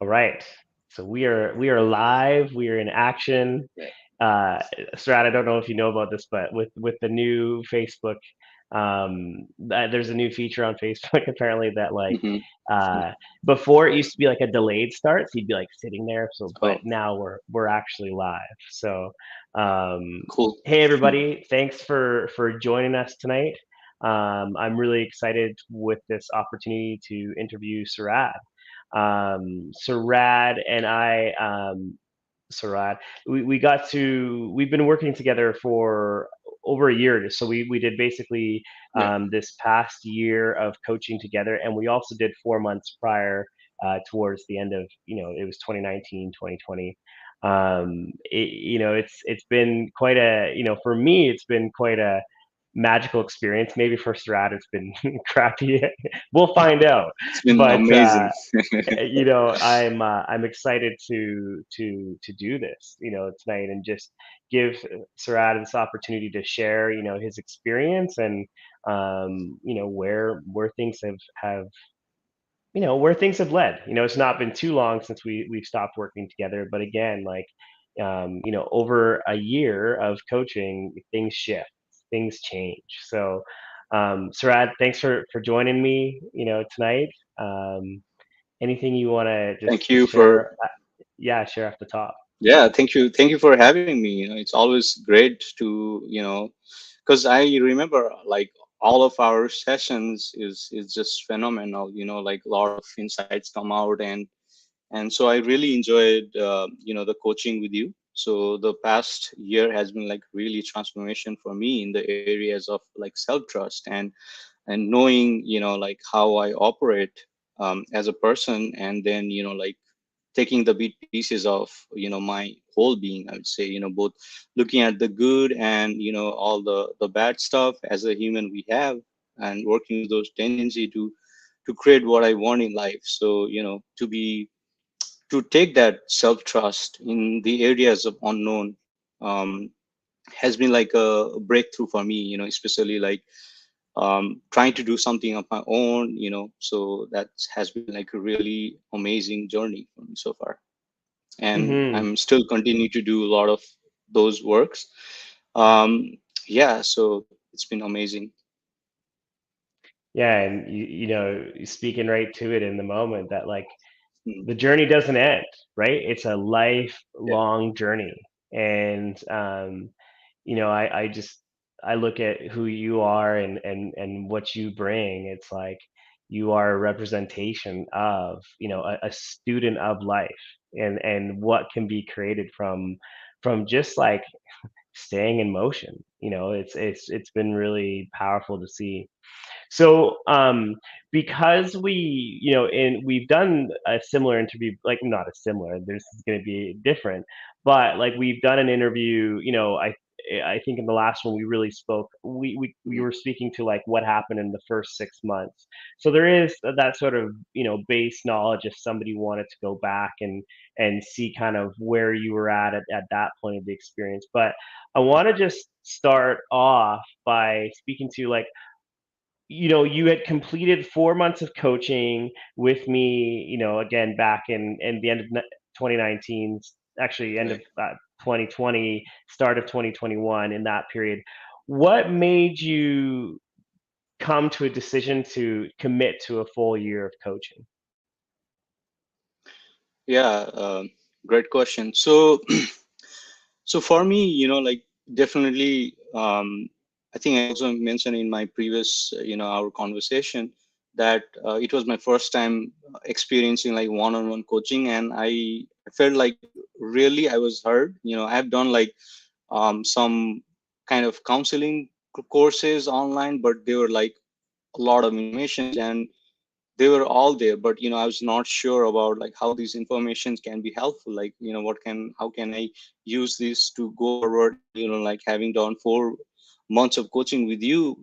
All right. So we are live. We are in action. Yeah. Uh, Strat, I don't know if you know about this, but with the new Facebook, there's a new feature on Facebook apparently that like Hmm. uh, before it used to be like a delayed start, so you'd be like sitting there. So, but Oh, now we're actually live. So, um, cool. hey everybody, thanks for joining us tonight. I'm really excited with this opportunity to interview Sarad. Sarad and I, Sarad, we've been working together for over a year. So we did basically Yeah. this past year of coaching together. And we also did 4 months prior towards the end of, it was 2019, 2020. It's been quite a, for me, it's been quite a magical experience. Maybe for Sarad, it's been crappy. We'll find out. It's been But amazing. I'm excited to do this tonight and just give Sarad this opportunity to share his experience and where things have where things have led. It's not been too long since we've stopped working together, but again, like over a year of coaching, things shift, things change. So Sarad, thanks for joining me tonight. um, Anything you want to Thank just you share? for Yeah, share off the top. yeah, thank you for having me. It's always great to, because I remember like all of our sessions is just phenomenal. Like a lot of insights come out, and so I really enjoyed the coaching with you. So the past year has been like really transformation for me in the areas of like self trust and knowing like how I operate as a person, and then like taking the bit pieces of my whole being, I would say, both looking at the good and all the bad stuff as a human we have, and working with those tendency to create what I want in life. So to take that self trust in the areas of unknown um, has been like a breakthrough for me, especially like trying to do something of my own, so that has been like a really amazing journey for me so far. And Hmm. I'm still continue to do a lot of those works. Um, yeah, so it's been amazing. Yeah, and speaking right to it in the moment that like Mm. the journey doesn't end, right? It's a Yeah. lifelong journey. And I just I look at who you are and what you bring. It's like you are a representation of, a student of life and what can be created from just like staying in motion. It's been really powerful to see. So, because we've done a similar interview, like not a similar, this is going to be different, but like we've done an interview, I think in the last one we really spoke, we Mhm. were speaking to like what happened in the first 6 months. So there is that sort of, base knowledge if somebody wanted to go back and see kind of where you were at that point of the experience. But I want to just start off by speaking to like you had completed 4 months of coaching with me, again, back in the end of 2019, actually end of Right. 2020, start of 2021, in that period. What made you come to a decision to commit to a full year of coaching? Yeah, great question. So so for me, like definitely, I think I also mentioned in my previous, our conversation that it was my first time experiencing like one-on-one coaching, and I felt like really I was heard. I've done like some kind of counseling courses online, but they were like a lot of informations, and they were all there, but I was not sure about like how these informations can be helpful, like how can I use this to go forward. And like having done 4 months of coaching with you,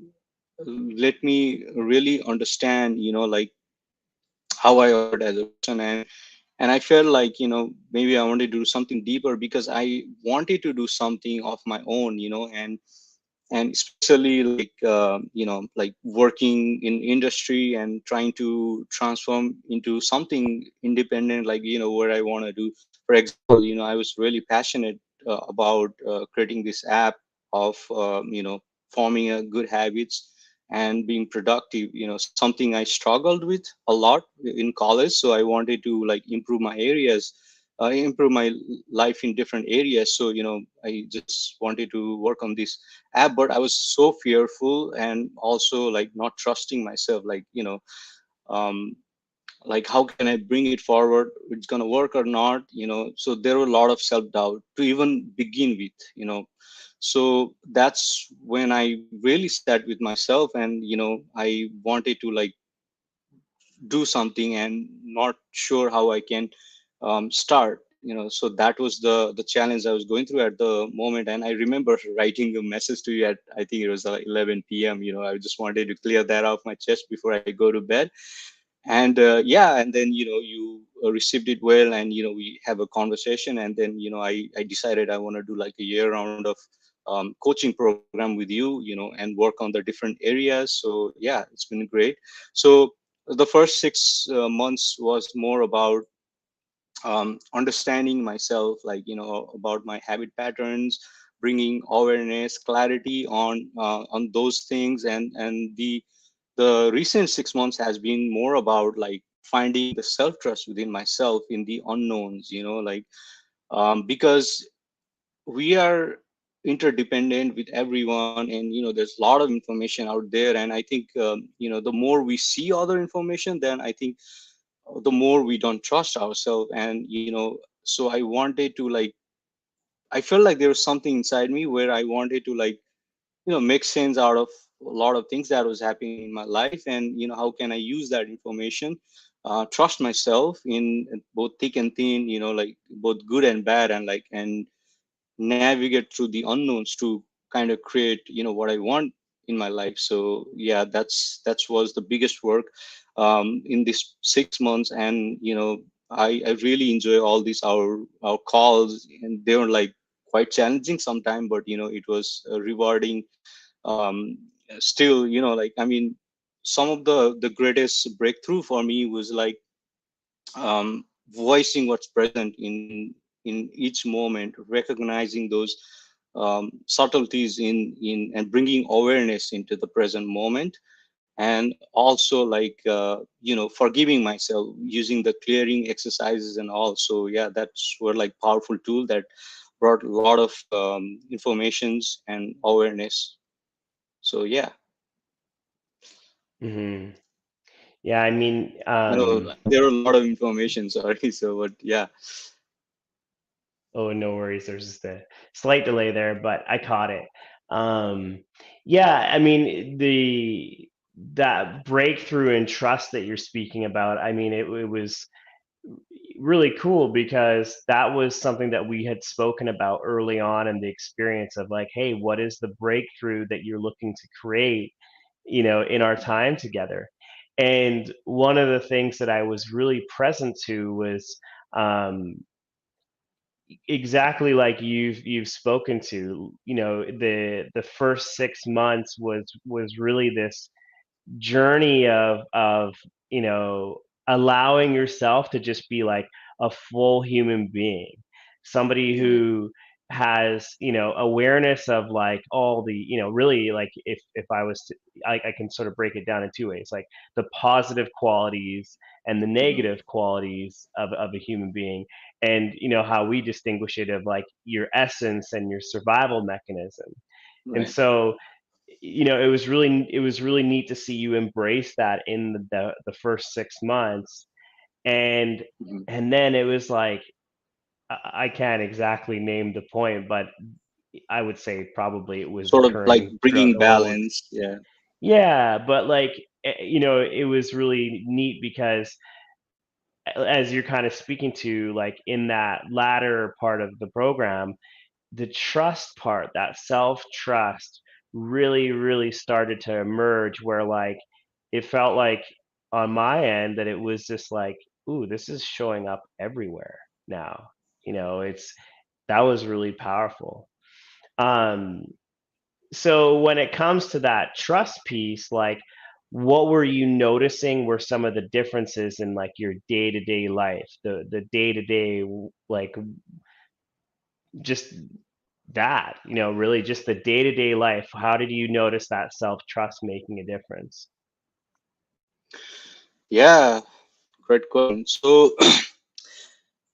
let me really understand like how I operate as a person. And I felt like maybe I wanted to do something deeper because I wanted to do something of my own, and and especially like like working in industry and trying to transform into something independent, like where I want to do. For example, I was really passionate about creating this app of forming a good habits and being productive, something I struggled with a lot in college. So I wanted to like improve my areas, improve my life in different areas. So I just wanted to work on this app, but I was so fearful and also like not trusting myself, like um, like how can I bring it forward, it's going to work or not. So there were a lot of self doubt to even begin with. So that's when I really sat with myself, and I wanted to like do something and not sure how I can start. So that was the challenge I was going through at the moment. And I remember writing a message to you at, I think it was 11 p.m. I just wanted to clear that off my chest before I go to bed. And yeah, and then you received it well, and we have a conversation, and then I decided I want to do like a year round of coaching program with you, and work on the different areas. So yeah, it's been great. So the first 6 months was more about understanding myself, like about my habit patterns, bringing awareness, clarity on those things. And the recent 6 months has been more about like finding the self trust within myself in the unknowns, like because we are interdependent with everyone, and there's a lot of information out there. And I think the more we see other information, then I think the more we don't trust ourselves. And so I wanted to like, I felt like there was something inside me where I wanted to like make sense out of a lot of things that was happening in my life. And how can I use that information, trust myself in both thick and thin, like both good and bad, and like and navigate through the unknowns to kind of create what I want in my life. So yeah, that's was the biggest work in this 6 months. And I really enjoy all these our calls, and they were like quite challenging sometimes, but it was rewarding. um Still, like, I mean, some of the greatest breakthrough for me was like voicing what's present in each moment, recognizing those subtleties in and bringing awareness into the present moment. And also like forgiving myself using the clearing exercises and all. So yeah, that's were like powerful tool that brought a lot of informations and awareness. So yeah, Hmm. Yeah, I mean, there are a lot of information. Sorry. So but yeah. oh, no worries. There's just a slight delay there, but I caught it. Um, yeah, I mean, the that breakthrough in trust that you're speaking about, I mean, it was really cool because that was something that we had spoken about early on in the experience of like, hey, what is the breakthrough that you're looking to create, in our time together? And one of the things that I was really present to was um, exactly like you've spoken to. The first 6 months was really this journey of you know allowing yourself to just be like a full human being, somebody Right. who has awareness of like all the really, like, if I was to, I can sort of break it down in two ways, like the positive qualities and the Mhm. negative qualities of a human being, and how we distinguish it of like your essence and your survival mechanism. And Right. so it was really neat to see you embrace that in the first 6 months. and Mhm. and then it was like, I can't exactly name the point, but I would say probably it was Sort of like recurring throughout bringing the whole. balance. Yeah. Yeah, but like, it was really neat because as you're kind of speaking to, like, in that latter part of the program, the trust part, that self trust, really, really started to emerge, where like it felt like on my end that it was just like, ooh, this is showing up everywhere now. It's That was really powerful. Um, So when it comes to that trust piece, like what were you noticing were some of the differences in like your day-to-day life, the day-to-day like just that, really just the day-to-day life. How did you notice that self-trust making a difference? Yeah, great question. So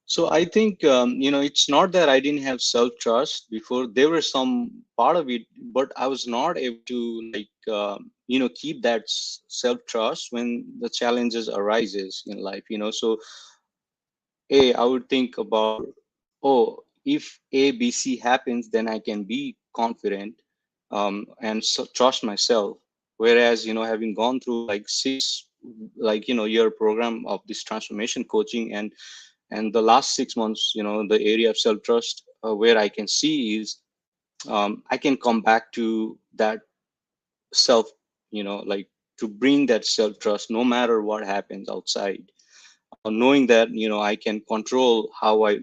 so I think it's not that I didn't have self trust before. There were some part of it, but I was not able to keep that self trust when the challenges arises in life. So I would think about, oh, if A, B, C happens, then I can be confident, and so trust myself. Whereas, having gone through like six, year program of this transformation coaching, and the last 6 months, the area of self trust where I can see is, I can come back to that self, like to bring that self trust no matter what happens outside, knowing that I can control how I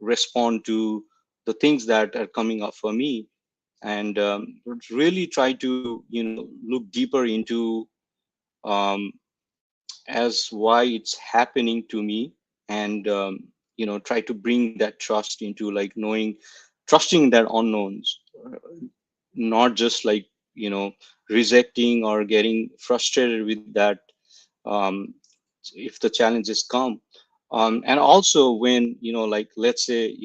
respond to the things that are coming up for me, and really try to look deeper into, um, as why it's happening to me, and try to bring that trust into like knowing, trusting that unknowns, not just like rejecting or getting frustrated with that, um, if the challenges come, and also when like let's say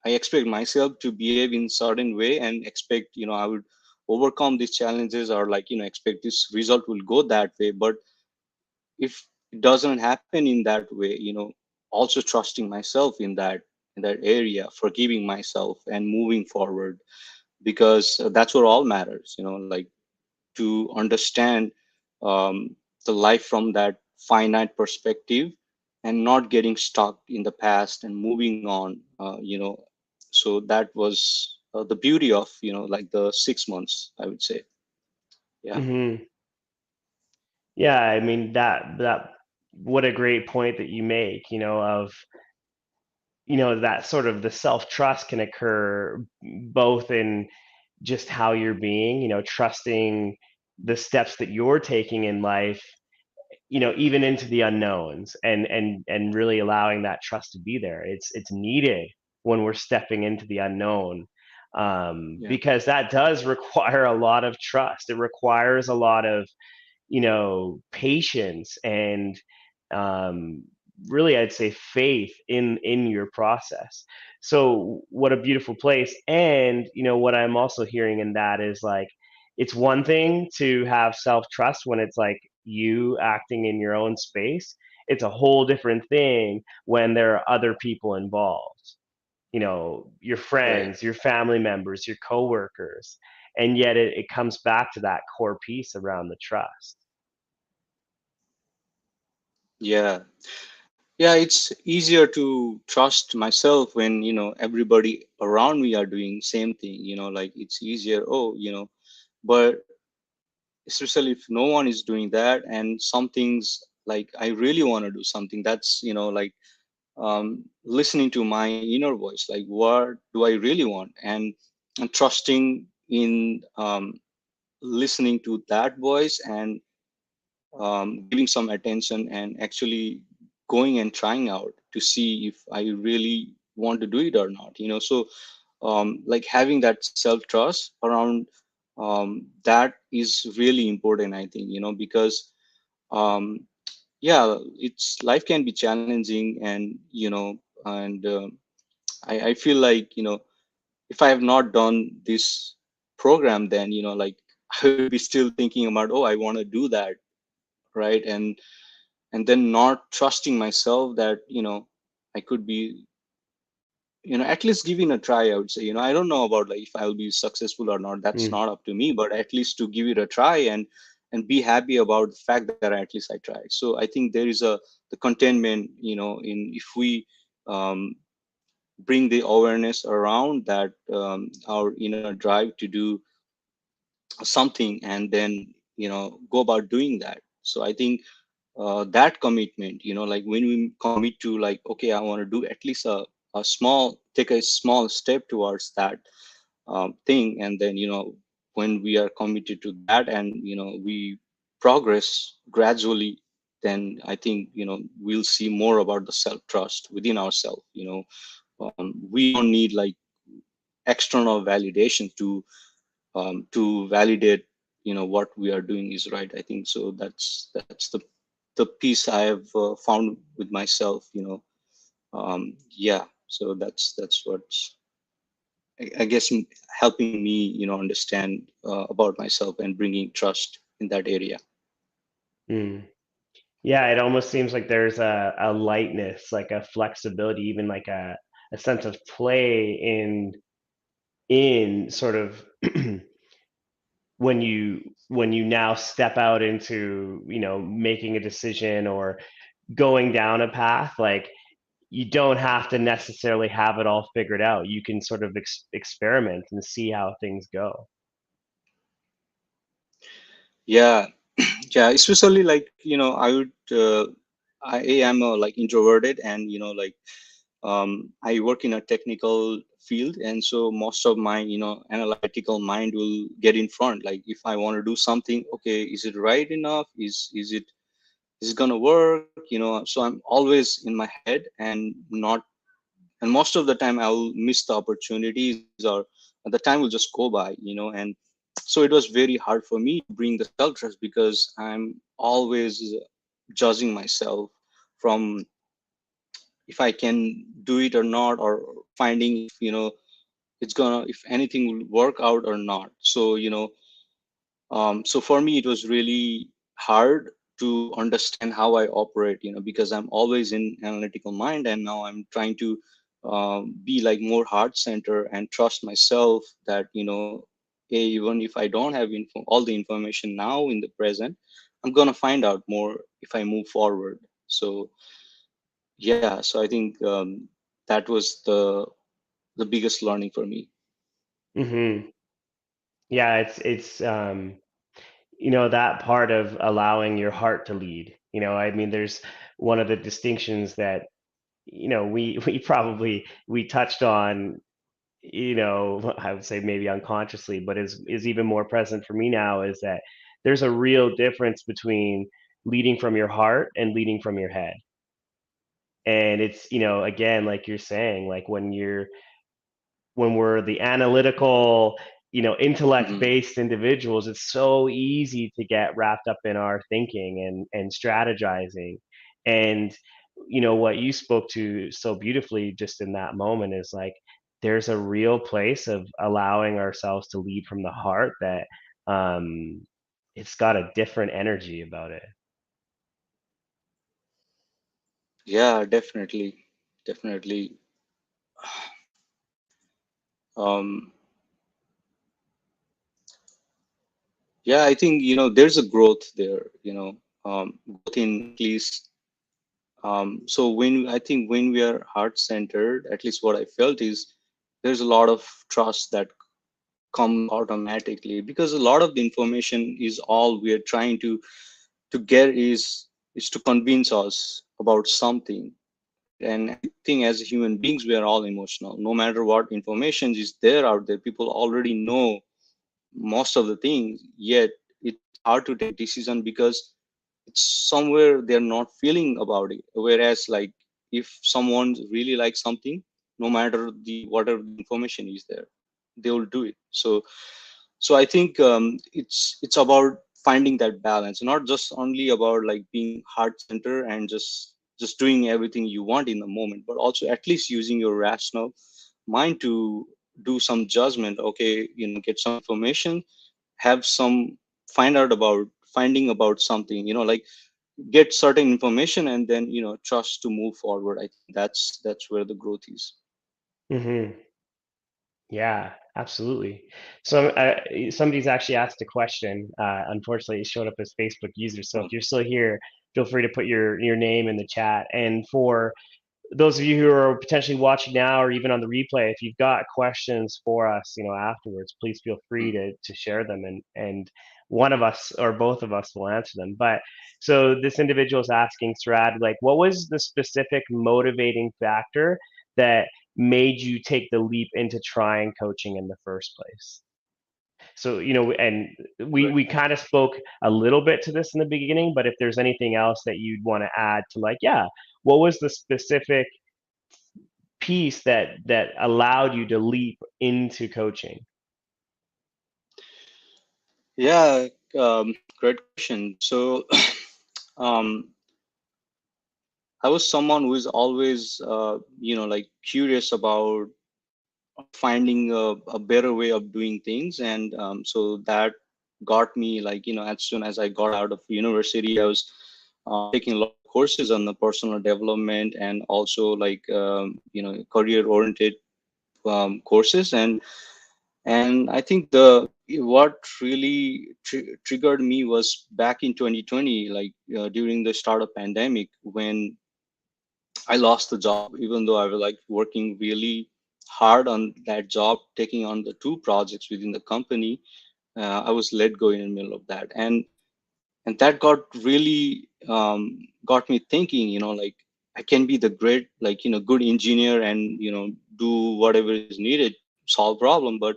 I expect myself to behave in certain way and expect I would overcome these challenges, or like expect this result will go that way, but if it doesn't happen in that way, also trusting myself in that area, forgiving myself and moving forward, because that's what all matters, like to understand, um, the life from that finite perspective, and not getting stuck in the past and moving on, so that was the beauty of like the 6 months, I would say. Yeah. Hmm. Yeah, I mean that what a great point that you make, of that sort of the self-trust can occur both in just how you're being, trusting the steps that you're taking in life, even into the unknowns, and really allowing that trust to be there. It's needed when we're stepping into the unknown, Yeah. because that does require a lot of trust. It requires a lot of patience and, um, really, I'd say faith in your process. So what a beautiful place. And what I'm also hearing in that is like it's one thing to have self trust when it's like you acting in your own space. It's a whole different thing when there are other people involved, your Right. friends, your family members, your coworkers. And yet it comes back to that core piece around the trust. Yeah. Yeah, it's easier to trust myself when everybody around me are doing same thing, like it's easier, oh, but especially if no one is doing that, and some things like I really want to do something, that's like, listening to my inner voice, like what do I really want, and trusting in, listening to that voice, and giving some attention, and actually going and trying out to see if I really want to do it or not. So like having that self trust around, that is really important, I think, because, um, yeah, it's life can be challenging, and and I feel like if I have not done this program, then like I would be still thinking about, oh, I want to do that, right? And then not trusting myself that I could be, at least giving a try, I would say. I don't know about like if I'll be successful or not, that's Mm. not up to me, but at least to give it a try, and be happy about the fact that at least I tried. So I think there is the contentment, in if we, um, bring the awareness around that, our inner drive to do something, and then go about doing that. So I think, that commitment, like when we commit to like, okay, I want to do at least a small take a small step towards that, thing, and then when we are committed to that, and we progress gradually, then I think we'll see more about the self trust within ourselves. We don't need like external validation to validate what we are doing is right. I think so that's the piece I have found with myself. Yeah, so that's what's I guess helping me understand about myself and bringing trust in that area. Mm. Yeah, it almost seems like there's a lightness, like a flexibility, even like a sense of play in sort of when you now step out into, making a decision or going down a path, like you don't have to necessarily have it all figured out. You can sort of experiment and see how things go. Yeah. Yeah, especially like I would I am like introverted, and I work in a technical field, and so most of my analytical mind will get in front. Like if I want to do something, okay, is it right enough? Is it gonna work? So I'm always in my head, and not and most of the time I'll miss the opportunities, or the time will just go by. And so it was very hard for me to bring the self trust, because I'm always judging myself from if I can do it or not, or finding if it's gonna if anything will work out or not. So so for me it was really hard to understand how I operate, because I'm always in analytical mind, and now I'm trying to be like more heart center and trust myself that hey, even if I don't have all the information now in the present, I'm gonna find out more if I move forward. So yeah, so I think that was the biggest learning for me. Hmm. Yeah, it's that part of allowing your heart to lead. I mean, there's one of the distinctions that we we touched on, I would say maybe unconsciously, but is even more present for me now, is that there's a real difference between leading from your heart and leading from your head. And it's, again, like you're saying, like when we're the analytical, intellect Hmm. based individuals, it's so easy to get wrapped up in our thinking and strategizing. And what you spoke to so beautifully just in that moment is like there's a real place of allowing ourselves to lead from the heart that um it's got a different energy about it. Yeah, definitely, definitely. um Yeah, I think there's a growth there, growth in at least. So when I think when we are heart centered, at least what I felt is there's a lot of trust that comes automatically, because a lot of the information is all we are trying to get is to convince us about something, right? And I think as human beings we are all emotional. No matter what information is there out there, people already know most of the things, yet it's hard to take decision because it's somewhere they're not feeling about it. Whereas like if someone really likes something, no matter the whatever the information is there, they will do it. So I think it's about finding that balance, not just only about like being heart center and just doing everything you want in the moment, but also at least using your rational mind to do some judgment. Okay, get some information, have some find out about finding about something, like get certain information, and then trust to move forward. I think that's where the growth is. Hmm. Yeah, absolutely. So somebody's actually asked a question. Unfortunately, it showed up as Facebook user. So if you're still here, feel free to put your name in the chat. And for those of you who are potentially watching now or even on the replay, if you've got questions for us, afterwards, please feel free to share them, and one of us or both of us will answer them. But so this individual is asking, Sarad, like, what was the specific motivating factor that made you take the leap into trying coaching in the first place? So, and we Right. we kind of spoke a little bit to this in the beginning, but if there's anything else that you'd want to add to, like, yeah, what was the specific piece that allowed you to leap into coaching? Yeah, great question. So, um, I was someone who is always, like curious about finding a better way of doing things, and so that got me, like, as soon as I got out of university, I was taking a lot of courses on the personal development and also like career oriented courses, and I think the what really triggered me was back in 2020, like during the start of pandemic, when I lost the job, even though I was like working really hard on that job, taking on the two projects within the company. I was let go in the middle of that, and that got really got me thinking. Like, I can be the great, like, good engineer and do whatever is needed to solve problem, but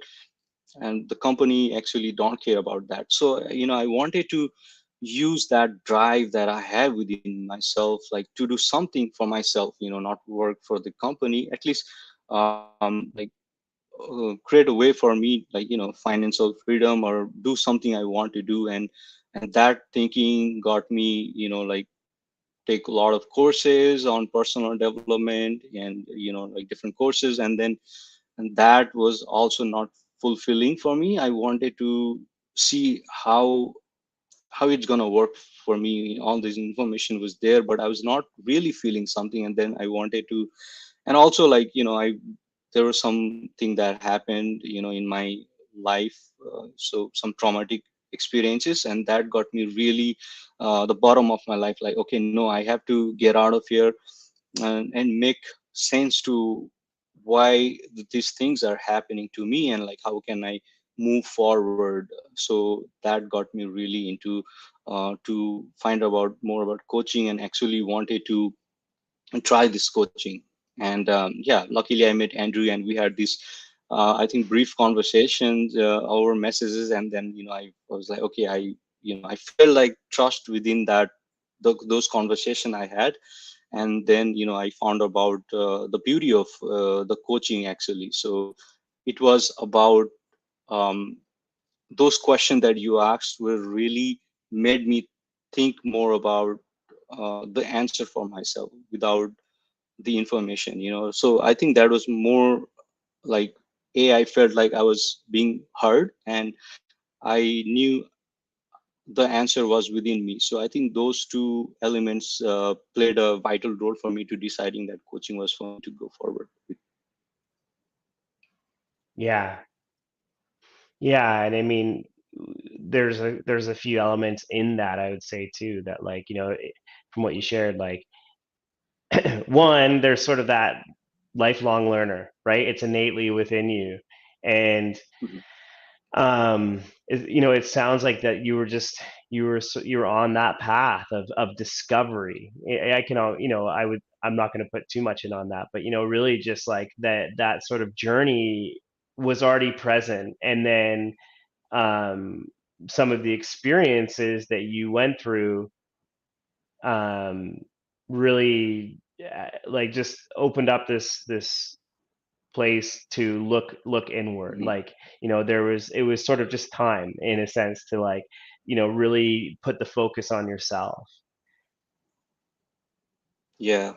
and the company actually don't care about that. So I wanted to use that drive that I have within myself, like to do something for myself, not work for the company, at least like create a way for me, like financial freedom, or do something I want to do. And that thinking got me, like take a lot of courses on personal development and like different courses, and that was also not fulfilling for me. I wanted to see how it's going to work for me. All this information was there, but I was not really feeling something, and then I wanted to. And also, like, I there was something that happened in my life, so some traumatic experiences, and that got me really the bottom of my life, like, okay, no, I have to get out of here and make sense to why these things are happening to me, and like how can I move forward. So that got me really into to find about more about coaching, and actually wanted to try this coaching. And yeah, luckily I met Andrew, and we had this I think brief conversations over messages, and then I was like, okay, I felt like trust within that those conversation I had. And then I found about the beauty of the coaching actually. So it was about um, those questions that you asked were really made me think more about the answer for myself without the information. So I think that was more like, I felt like I was being heard, and I knew the answer was within me. So I think those two elements played a vital role for me to deciding that coaching was for me to go forward with. Yeah, yeah, and I mean, there's a few elements in that, I would say too, that, like, from what you shared, like, one, there's sort of that lifelong learner, right? It's innately within you, and Mhm. it sounds like that you were on that path of discovery. I can, I'm not going to put too much in on that, but really just like that sort of journey was already present, and then um, some of the experiences that you went through um, really, like, just opened up this place to look inward. Mhm. Like, it was sort of just time, in a sense, to, like, really put the focus on yourself. Yeah.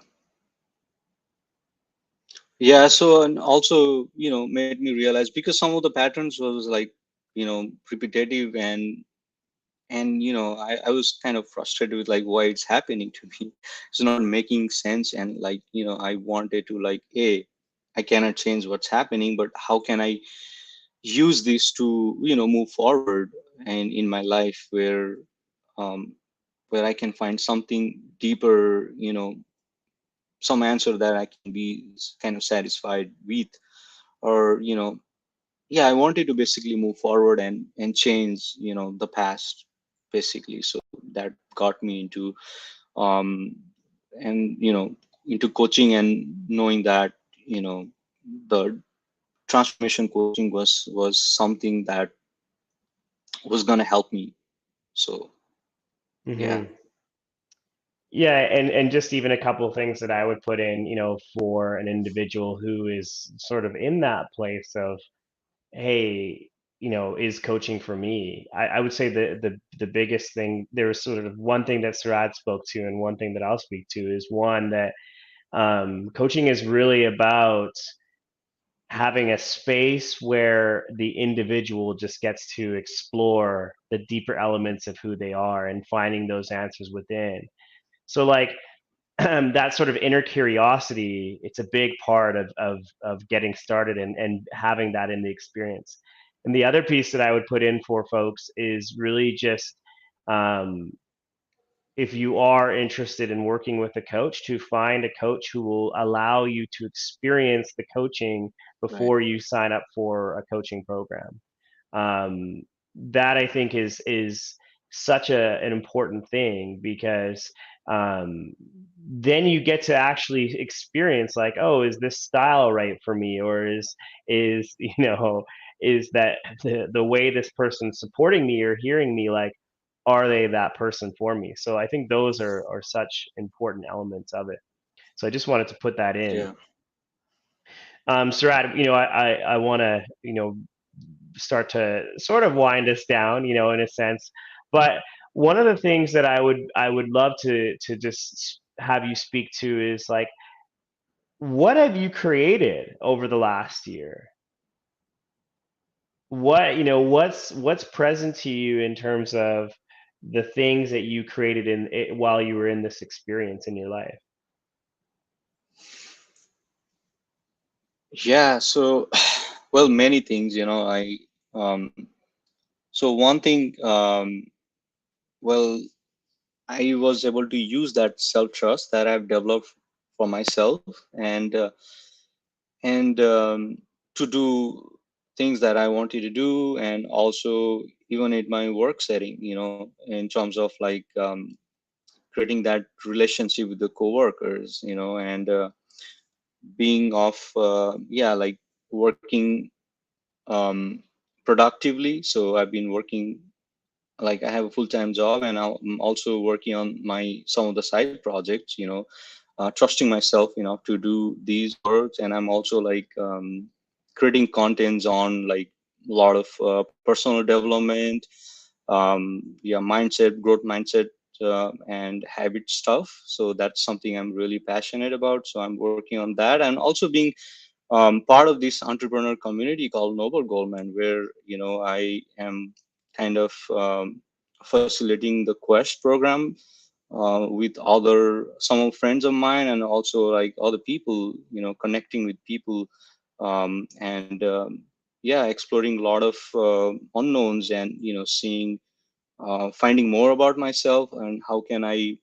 Yeah. So, and also, made me realize, because some of the patterns was like, repetitive, and I was kind of frustrated with like why it's happening to me. It's not making sense, and like I wanted to, like, I cannot change what's happening, but how can I use this to move forward and in my life, um where I can find something deeper, some answer that I can be kind of satisfied with. Or yeah, I wanted to basically move forward and change the past, basically. So that got me into um and into coaching, and knowing that the transformation coaching was something that was gonna help me. So yeah, Hmm. Yeah, and just even a couple of things that I would put in, for an individual who is sort of in that place of, hey, is coaching for me? I would say the biggest thing, there was sort of one thing that Sarad spoke to, and one thing that I'll speak to is one that coaching is really about having a space where the individual just gets to explore the deeper elements of who they are and finding those answers within. So like that sort of inner curiosity, it's a big part of getting started and having that in the experience. And the other piece that I would put in for folks is really just um, if you are interested in working with a coach, to find a coach who will allow you to experience the coaching right. before you sign up for a coaching program. um, that I think is such an important thing because then you get to actually experience like, oh, is this style right for me, or is is that the way this person's supporting me or hearing me, like, are they that person for me? So I think those are such important elements of it. So I just wanted to put that in. Yeah, Sarad, I want to, start to sort of wind us down, in a sense. But one of the things that I would love to just have you speak to is like, what have you created over the last year? What's present to you in terms of the things that you created in it while you were in this experience in your life? yeah. So well, many things, um so one thing, well, I was able to use that self trust that I've developed for myself, and to do things that I wanted to do, and also even in my work setting, in terms of like creating that relationship with the coworkers, and being of yeah, like working um, productively. So I've been working, like I have a full-time job, and I'm also working on my some of the side projects, trusting myself enough to do these works. And I'm also like creating contents on like a lot of personal development, yeah, mindset, growth mindset, and habit stuff. So that's something I'm really passionate about, so I'm working on that. And also being part of this entrepreneur community called Noble Goldman, where I am kind of facilitating the Quest program with other some of friends of mine, and also like other people, connecting with people, and yeah, exploring a lot of unknowns, and seeing, finding more about myself and how can I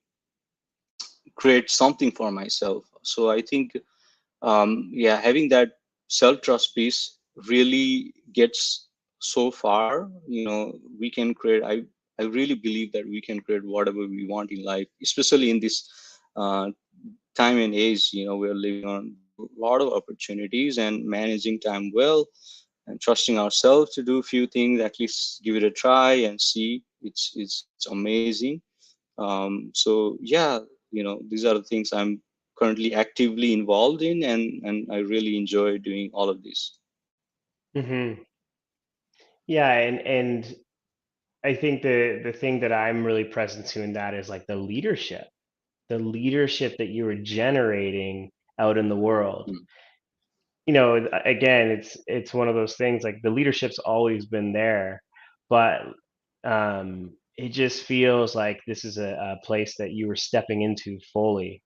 create something for myself. So I think, yeah, having that self trust piece really gets so far. We can create. I really believe that we can create whatever we want in life, especially in this uh, time and age. We're living on. There are a lot of opportunities, and managing time well, and trusting ourselves to do a few things. At least give it a try and see. It's amazing. So yeah, these are the things I'm currently actively involved in, and I really enjoy doing all of this. Hmm. Yeah, and I think the thing that I'm really present to in that is like the leadership that you are generating out in the world. Mm. Again, it's one of those things, like the leadership's always been there, but it just feels like this is a place that you were stepping into fully.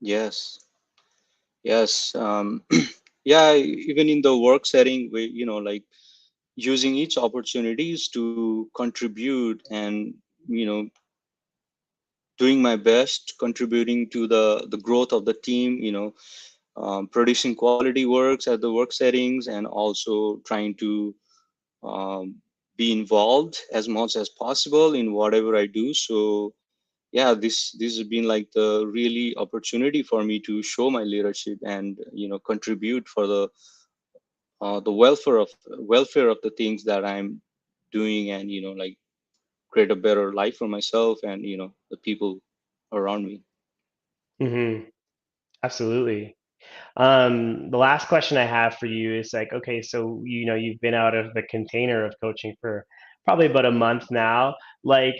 Yes, yes. Yeah, even in the work setting, we, like using each opportunities to contribute, and doing my best, contributing to the growth of the team. Producing quality works at the work settings, and also trying to um, be involved as much as possible in whatever I do. So yeah, this has been like the really opportunity for me to show my leadership, and contribute for the the welfare of the things that I'm doing, and like create a better life for myself and the people around me. Hmm. Absolutely. The last question I have for you is like, okay, so you've been out of the container of coaching for probably about a month now. Like,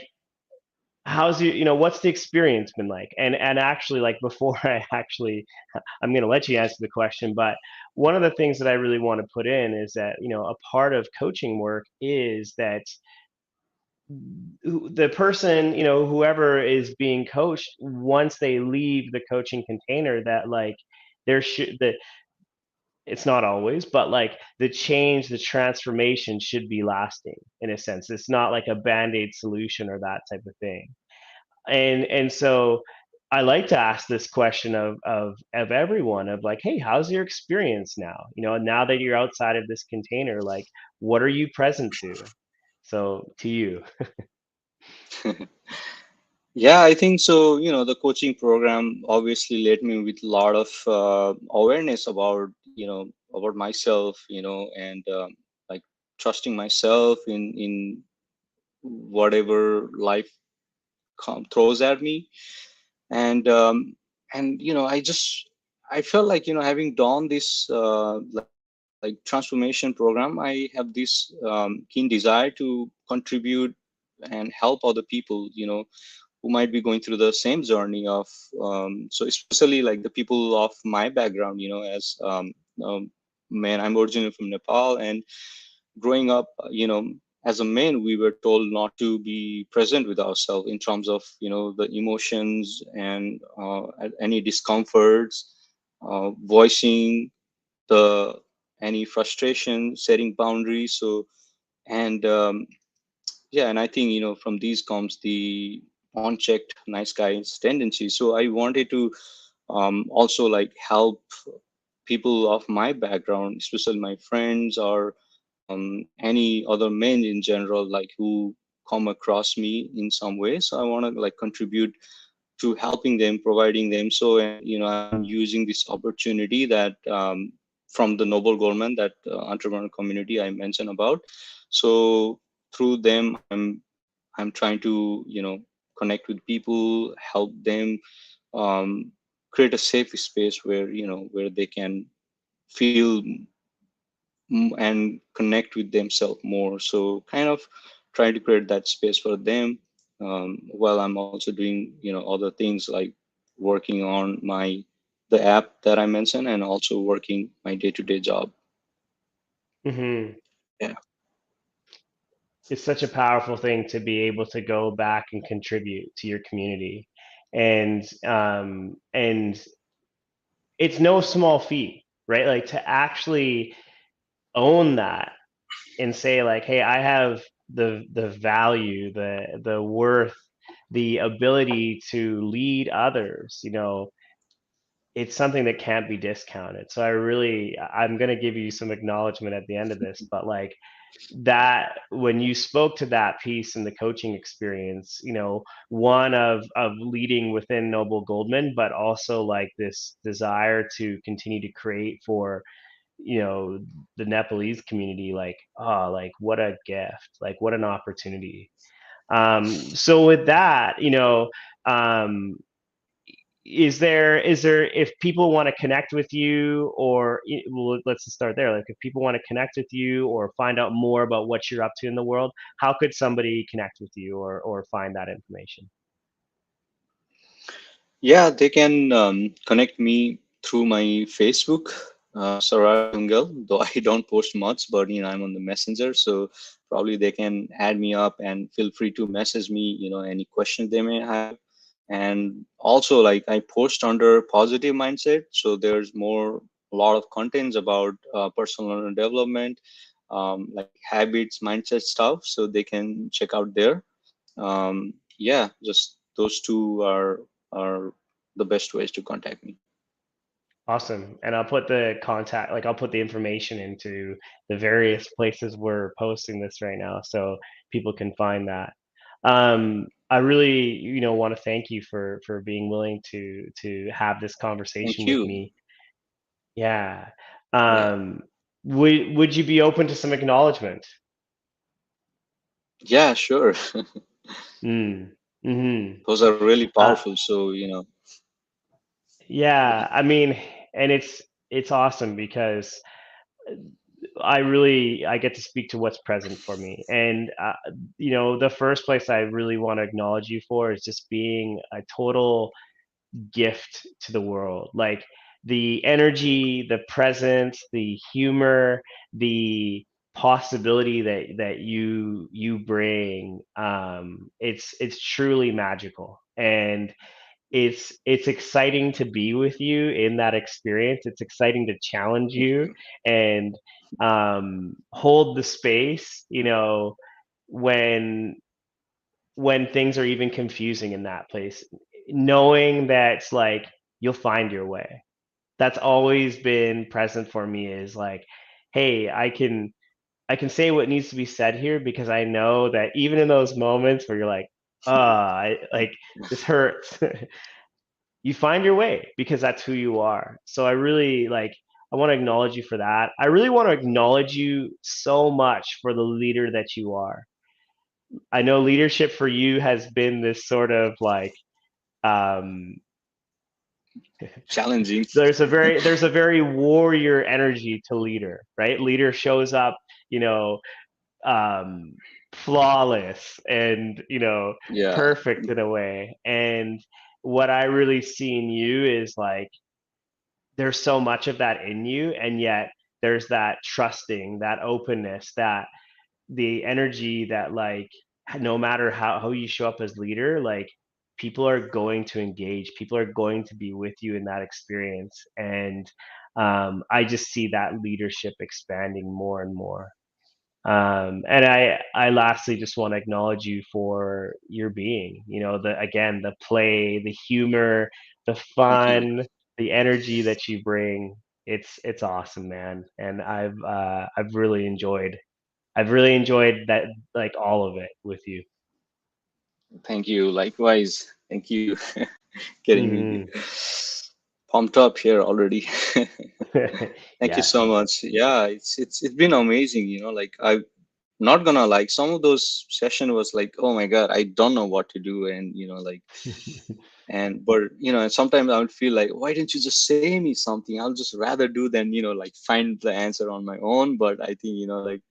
how's what's the experience been like? And actually, like before I actually, I'm gonna let you answer the question, but one of the things that I really want to put in is that a part of coaching work is that the person, whoever is being coached, once they leave the coaching container, that like there should the it's not always, but like the change, the transformation should be lasting in a sense. It's not like a band-aid solution or that type of thing. And so I like to ask this question of everyone of like, hey, how's your experience now? Now that you're outside of this container, like what are you present to? So to you. Yeah, I think so. The coaching program obviously led me with a lot of awareness about myself, and like trusting myself in whatever life throws at me. And I felt like having done this like transformation program, I have this keen desire to contribute and help other people, who might be going through the same journey of so especially like the people of my background, as man, I'm originally from Nepal, and growing up, as a man, we were told not to be present with ourselves in terms of the emotions and any discomforts, voicing the any frustration, setting boundaries. So and yeah, and I think from these comes the unchecked nice guy's tendency. So I wanted to also like help people of my background, especially my friends or any other men in general, like who come across me in some way. So I want to like contribute to helping them, providing them. So, and I'm using this opportunity that from the noble government, that entrepreneur community I mentioned about. So through them, I'm trying to connect with people, help them, um, create a safe space where where they can feel and connect with themselves more. So kind of trying to create that space for them, while I'm also doing other things like working on the app that I mentioned, and also working my day-to-day job. Hmm. Yeah. It's such a powerful thing to be able to go back and contribute to your community, and it's no small feat, right? Like to actually own that and say like, hey, I have the value, the worth, the ability to lead others. It's something that can't be discounted. So I'm going to give you some acknowledgement at the end of this, but like that, when you spoke to that piece in the coaching experience, one of leading within Noble Goldman, but also like this desire to continue to create for you know the Nepalese community, like, oh, like what a gift, like what an opportunity. So with that, um is there, if people want to connect with you, or well, let's just start there, like if people want to connect with you or find out more about what you're up to in the world, how could somebody connect with you or find that information? Yeah, they can connect me through my Facebook, Sarad Dhungel, though I don't post much, but I'm on the messenger, so probably they can add me up, and feel free to message me, any questions they may have. And also, like, I post under positive mindset, so there's a lot of contents about personal development, like habits, mindset stuff, so they can check out there. Yeah, just those two are the best ways to contact me. Awesome. And I'll put the information into the various places we're posting this right now so people can find that. I really, want to thank you for being willing to have this Thank conversation with you. me. Yeah. Yeah. Um, would you be open to some acknowledgement? Yeah, sure. Mm. Hmm. Those are really Uh, powerful. So, yeah, I mean, and it's awesome because I get to speak to what's present for me, and the first place I really want to acknowledge you for is just being a total gift to the world. Like the energy, the presence, the humor, the possibility that you bring. It's truly magical, and it's exciting to be with you in that experience. It's exciting to challenge thank you you. and hold the space, when things are even confusing in that place, knowing that it's like you'll find your way. That's always been present for me, is like, hey, I can say what needs to be said here because I know that even in those moments where you're like, like this hurts, you find your way because that's who you are. So I really like, I want to acknowledge you for that. I really want to acknowledge you so much for the leader that you are. I know leadership for you has been this sort of like, um Challenging. there's a very warrior energy to leader, right? Leader shows up, you know, um flawless and, Yeah. perfect in a way. And what I really see in you is like there's so much of that in you, and yet there's that trusting, that openness, that the energy that like no matter how you show up as leader, like people are going to engage, people are going to be with you in that experience. And I just see that leadership expanding more and more. And I lastly just want to acknowledge you for your being, the again, the play, the humor, the Thank you. fun, the energy that you bring. It's awesome, man. And I've really enjoyed that, like all of it with you. Thank you. Likewise. Thank you. Getting me Hmm. pumped up here already. Thank you Yeah. so much. Yeah, it's been amazing. Like I'm not gonna like some of those session was like, oh my God, I don't know what to do, and like but sometimes I would feel like, why didn't you just say me something? I'll just rather do than like find the answer on my own. But I think like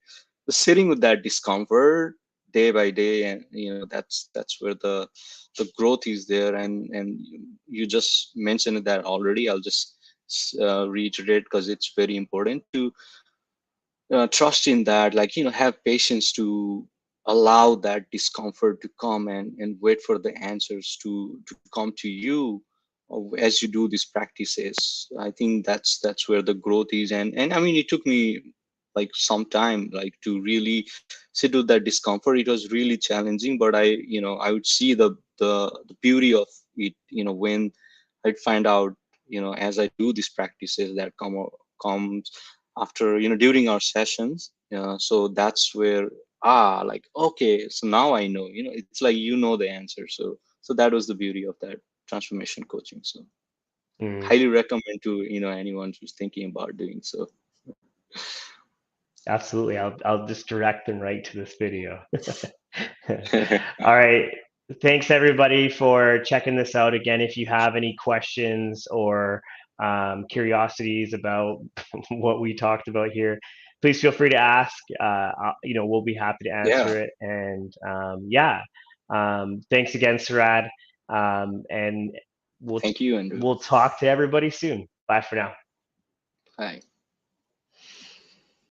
just sitting with that discomfort day by day, and that's where the growth is there. And you just mentioned that already. I'll just reiterate because it's very important to trust in that, like have patience to allow that discomfort to come, and wait for the answers to come to you as you do these practices. I think that's where the growth is. And I mean, it took me like some time, like to really sit with that discomfort. It was really challenging, but I would see the beauty of it, when I'd find out, as I do these practices that comes after, during our sessions. So that's where, like, okay, so now I know, it's like the answer. So that was the beauty of that transformation coaching. So Mm, highly recommend to anyone who's thinking about doing so. absolutely. I'll just direct them right to this video. All right. Thanks everybody for checking this out. Again, if you have any questions or curiosities about what we talked about here, please feel free to ask. We'll be happy to Yeah, answer it. And yeah, thanks again, Sarad. And we'll thank you, Andrew. we'll talk to everybody soon. Bye for now. Bye.